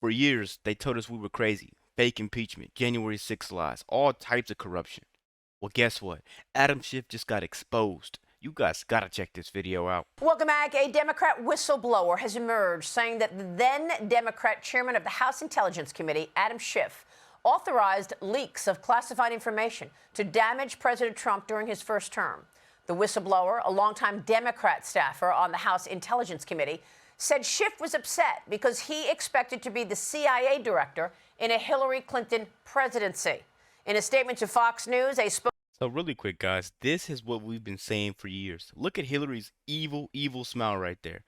For years, they told us we were crazy. Fake impeachment, January 6th lies, all types of corruption. Well, guess what? Adam Schiff just got exposed. You guys gotta check this video out. Welcome back. A Democrat whistleblower has emerged saying that the then Democrat chairman of the House Intelligence Committee, Adam Schiff, authorized leaks of classified information to damage President Trump during his first term. The whistleblower, a longtime Democrat staffer on the House Intelligence Committee, said Schiff was upset because he expected to be the CIA director in a Hillary Clinton presidency. In a statement to Fox News, a So really quick, guys, this is what we've been saying for years. Look at Hillary's evil, evil smile right there.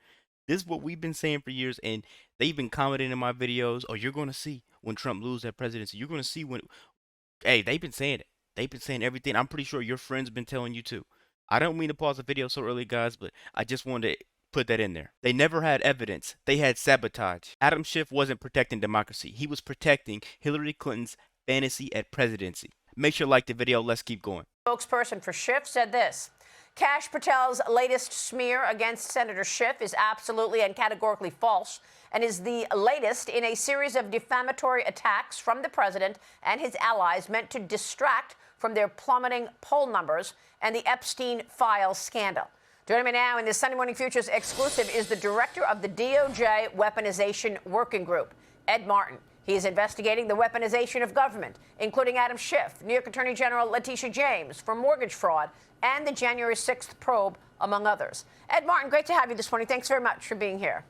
This is what we've been saying for years, and they've been commenting in my videos. Oh, you're going to see when Trump loses that presidency. You're going to see when... Hey, they've been saying it. They've been saying everything. I'm pretty sure your friends been telling you too. I don't mean to pause the video so early, guys, but I just wanted to put that in there. They never had evidence. They had sabotage. Adam Schiff wasn't protecting democracy. He was protecting Hillary Clinton's fantasy at presidency. Make sure you like the video. Let's keep going. Spokesperson for Schiff said this: Kash Patel's latest smear against Senator Schiff is absolutely and categorically false and is the latest in a series of defamatory attacks from the president and his allies meant to distract from their plummeting poll numbers and the Epstein files scandal. Joining me now in this Sunday Morning Futures exclusive is the director of the DOJ Weaponization Working Group, Ed Martin. He is investigating the weaponization of government, including Adam Schiff, New York Attorney General Letitia James for mortgage fraud, and the January 6th probe, among others. Ed Martin, great to have you this morning. Thanks very much for being here.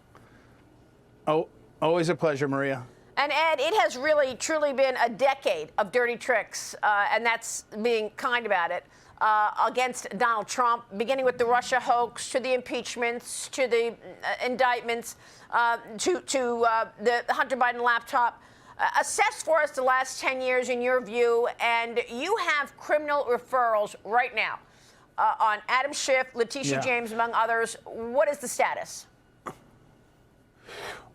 Oh, always a pleasure, Maria. And Ed, it has really, truly been a decade of dirty tricks, and that's being kind about it, against Donald Trump, beginning with the Russia hoax, to the impeachments, to the indictments, to the Hunter Biden laptop. Assess for us the last 10 years in your view, and you have criminal referrals right now on Adam Schiff, Letitia James, among others. What is the status?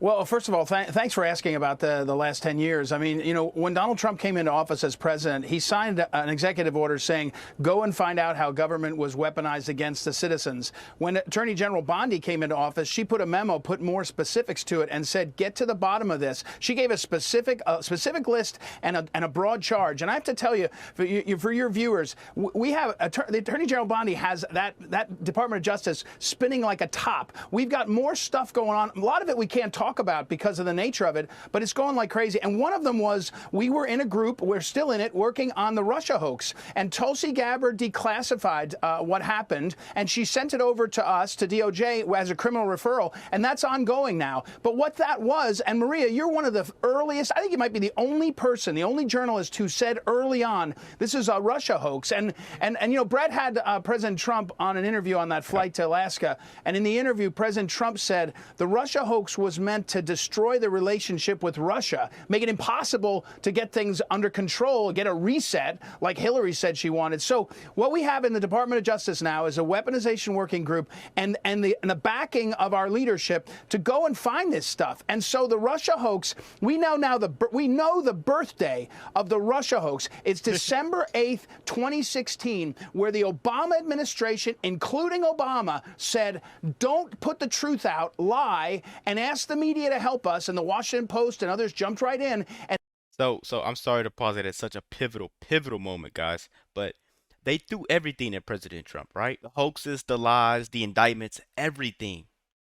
Well, first of all, thanks for asking about the last 10 years. I mean, you know, when Donald Trump came into office as president, he signed an executive order saying, go and find out how government was weaponized against the citizens. When Attorney General Bondi came into office, she put a memo, put more specifics to it, and said, get to the bottom of this. She gave a specific list and a broad charge. And I have to tell you, for your viewers, we have the Attorney General Bondi has that Department of Justice spinning like a top. We've got more stuff going on. A lot of it we can't talk about because of the nature of it, but it's going like crazy. And one of them was, we were in a group, we're still in it, working on the Russia hoax. And Tulsi Gabbard declassified what happened, and she sent it over to us, to DOJ, as a criminal referral, and that's ongoing now. But what that was, and Maria, you're one of the earliest, I think you might be the only person, the only journalist who said early on, this is a Russia hoax. And you know, Brett had President Trump on an interview on that flight to Alaska, and in the interview, President Trump said the Russia hoax was meant to destroy the relationship with Russia, make it impossible to get things under control, get a reset like Hillary said she wanted. So what we have in the Department of Justice now is a weaponization working group and the backing of our leadership to go and find this stuff. And so the Russia hoax, we know the birthday of the Russia hoax. It's December 8th, 2016, where the Obama administration, including Obama, said, don't put the truth out, lie, and ask the media to help us, and the Washington Post and others jumped right in. And So I'm sorry to pause it at such a pivotal moment, guys, but they threw everything at President Trump, right? The hoaxes, the lies, the indictments, everything.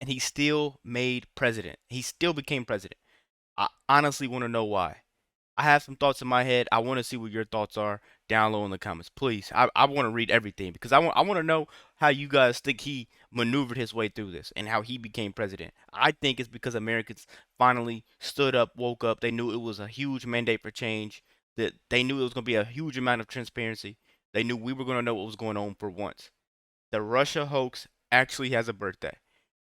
And he still made president. He still became president. I honestly want to know why. I have some thoughts in my head. I want to see what your thoughts are down low in the comments. Please, I want to read everything because I want to know how you guys think he maneuvered his way through this and how he became president. I think it's because Americans finally stood up, woke up. They knew it was a huge mandate for change, that they knew it was going to be a huge amount of transparency. They knew we were going to know what was going on for once. The Russia hoax actually has a birthday.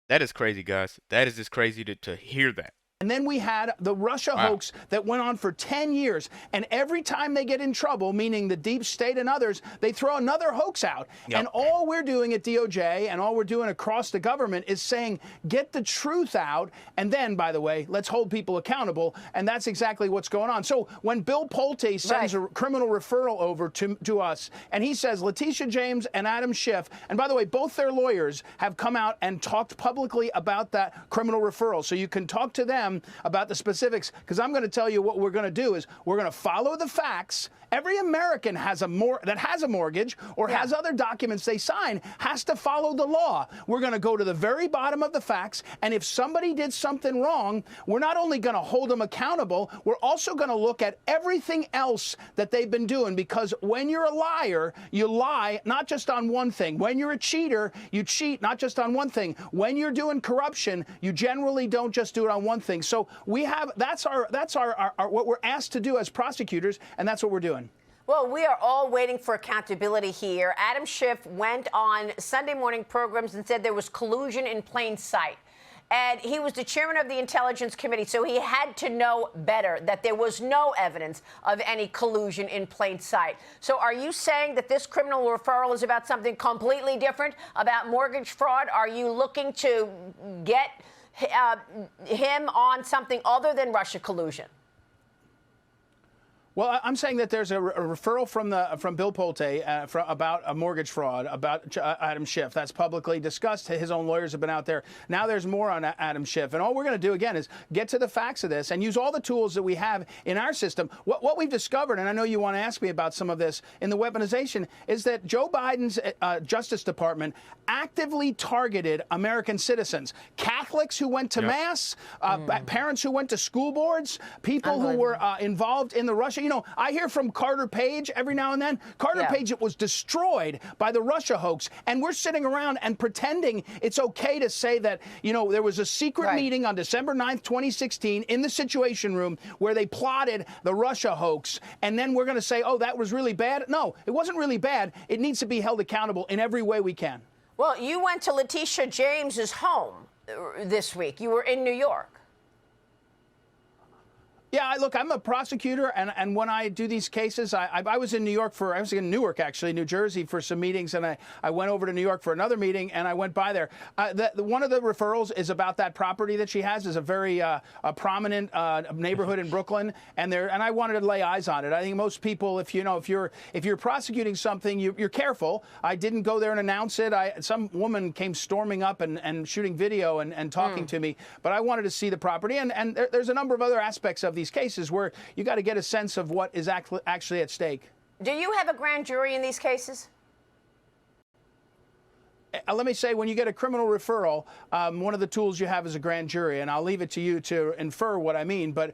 That is crazy, guys. That is just crazy to hear that. And then we had the Russia hoax that went on for 10 years. And every time they get in trouble, meaning the deep state and others, they throw another hoax out. Yep. And all we're doing at DOJ and all we're doing across the government is saying, get the truth out. And then, by the way, let's hold people accountable. And that's exactly what's going on. So when Bill Pulte sends a criminal referral over to us, and he says Letitia James and Adam Schiff, and by the way, both their lawyers have come out and talked publicly about that criminal referral. So you can talk to them them about the specifics, because I'm going to tell you what we're going to do is we're going to follow the facts. Every American that has a mortgage or has other documents they sign has to follow the law. We're going to go to the very bottom of the facts, and if somebody did something wrong, we're not only going to hold them accountable, we're also going to look at everything else that they've been doing, because when you're a liar, you lie not just on one thing. When you're a cheater, you cheat not just on one thing. When you're doing corruption, you generally don't just do it on one thing. So that's what we're asked to do as prosecutors, and that's what we're doing. Well, we are all waiting for accountability here. Adam Schiff went on Sunday morning programs and said there was collusion in plain sight. And he was the chairman of the Intelligence Committee, so he had to know better that there was no evidence of any collusion in plain sight. So are you saying that this criminal referral is about something completely different, about mortgage fraud? Are you looking to get him on something other than Russia collusion? Well, I'm saying that there's a referral from Bill Pulte about a mortgage fraud, about Adam Schiff. That's publicly discussed. His own lawyers have been out there. Now there's more on Adam Schiff. And all we're going to do, again, is get to the facts of this and use all the tools that we have in our system. What we've discovered, and I know you want to ask me about some of this, in the weaponization, is that Joe Biden's Justice Department actively targeted American citizens, Catholics who went to Mass, parents who went to school boards, people who were involved in the Russia. You know, I hear from Carter Page every now and then. Carter Page was destroyed by the Russia hoax, and we're sitting around and pretending it's okay to say that, you know, there was a secret meeting on December 9th, 2016 in the Situation Room where they plotted the Russia hoax, and then we're going to say, oh, that was really bad. No, it wasn't really bad. It needs to be held accountable in every way we can. Well, you went to Letitia James's home this week. You were in New York. Yeah, look, I'm a prosecutor, and when I do these cases, I was in New York I was in Newark, actually, New Jersey, for some meetings, and I went over to New York for another meeting, and I went by there. One of the referrals is about that property that she has. Is a very prominent neighborhood in Brooklyn, and I wanted to lay eyes on it. I think most people, if you're prosecuting something, you're careful. I didn't go there and announce it. Some woman came storming up and shooting video and talking to me, but I wanted to see the property, and there's a number of other aspects of these cases where you got to get a sense of what is actually at stake. Do you have a grand jury in these cases? Let me say, when you get a criminal referral, one of the tools you have is a grand jury, and I'll leave it to you to infer what I mean. But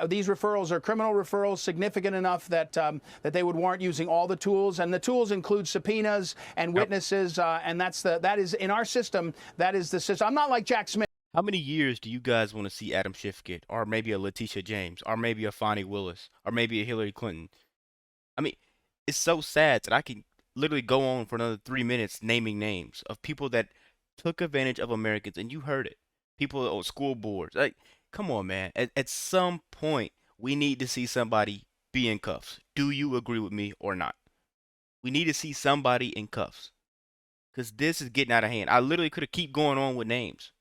these referrals are criminal referrals, significant enough that that they would warrant using all the tools, and the tools include subpoenas and witnesses, and that is in our system. That is the system. I'm not like Jack Smith. How many years do you guys want to see Adam Schiff get? Or maybe a Letitia James? Or maybe a Fonnie Willis? Or maybe a Hillary Clinton? I mean, it's so sad that I can literally go on for another 3 minutes naming names of people that took advantage of Americans, and you heard it. People on school boards. Like, come on, man. At some point, we need to see somebody be in cuffs. Do you agree with me or not? We need to see somebody in cuffs. Because this is getting out of hand. I literally could have keep going on with names.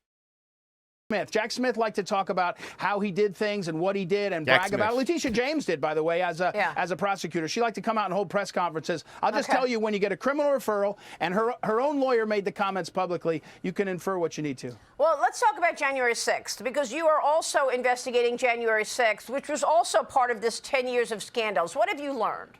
Jack Smith liked to talk about how he did things and what he did and brag about it. Letitia James did, by the way, as a prosecutor. She liked to come out and hold press conferences. I'll just tell you, when you get a criminal referral, and her own lawyer made the comments publicly, you can infer what you need to. Well, let's talk about January 6th, because you are also investigating January 6th, which was also part of this 10 years of scandals. What have you learned?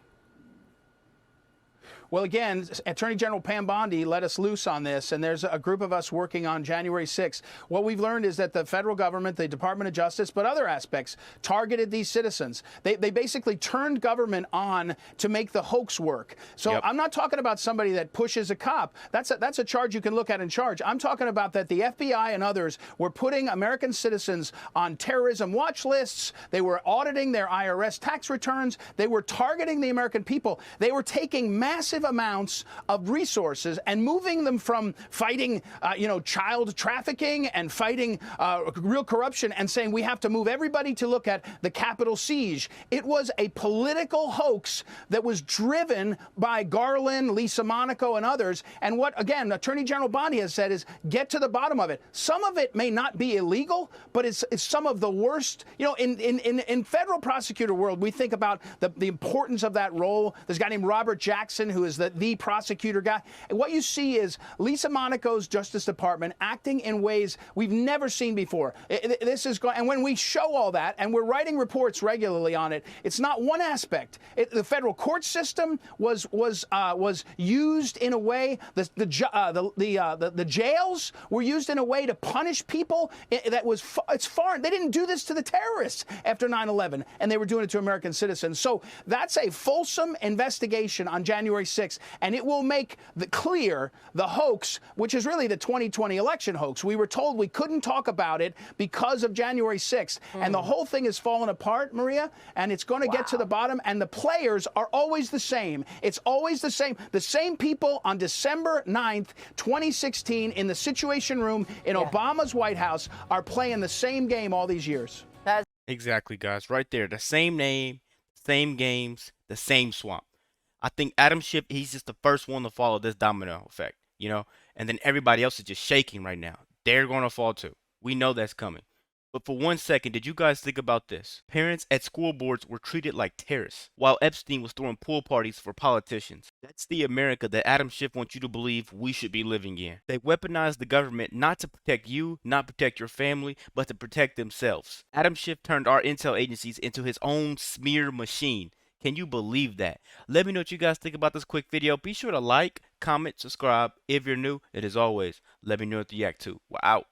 Well, again, Attorney General Pam Bondi let us loose on this, and there's a group of us working on January 6th. What we've learned is that the federal government, the Department of Justice, but other aspects, targeted these citizens. They basically turned government on to make the hoax work. So I'm not talking about somebody that pushes a cop. That's a charge you can look at in charge. I'm talking about that the FBI and others were putting American citizens on terrorism watch lists. They were auditing their IRS tax returns. They were targeting the American people. They were taking massive amounts of resources and moving them from fighting, child trafficking and fighting real corruption, and saying we have to move everybody to look at the Capitol siege. It was a political hoax that was driven by Garland, Lisa Monaco, and others. And what, again, Attorney General Bondi has said is get to the bottom of it. Some of it may not be illegal, but it's some of the worst. You know, in federal prosecutor world, we think about the importance of that role. There's a guy named Robert Jackson who is the prosecutor guy. And what you see is Lisa Monaco's Justice Department acting in ways we've never seen before. This is going, and when we show all that, and we're writing reports regularly on it, it's not one aspect. The federal court system was used in a way. The jails were used in a way to punish people that was it's foreign. They didn't do this to the terrorists after 9/11, and they were doing it to American citizens. So that's a fulsome investigation on January 6th, and it will make clear the hoax, which is really the 2020 election hoax. We were told we couldn't talk about it because of January 6th, and the whole thing is falling apart, Maria, and it's going to get to the bottom, and the players are always the same. It's always the same. The same people on December 9th, 2016, in the Situation Room in Obama's White House are playing the same game all these years. Exactly, guys. Right there. The same name, same games, the same swamp. I think Adam Schiff, he's just the first one to follow this domino effect, you know? And then everybody else is just shaking right now. They're going to fall too. We know that's coming. But for 1 second, did you guys think about this? Parents at school boards were treated like terrorists, while Epstein was throwing pool parties for politicians. That's the America that Adam Schiff wants you to believe we should be living in. They weaponized the government not to protect you, not protect your family, but to protect themselves. Adam Schiff turned our intel agencies into his own smear machine. Can you believe that? Let me know what you guys think about this quick video. Be sure to like, comment, subscribe if you're new. And as always, let me know what you react to. We're out.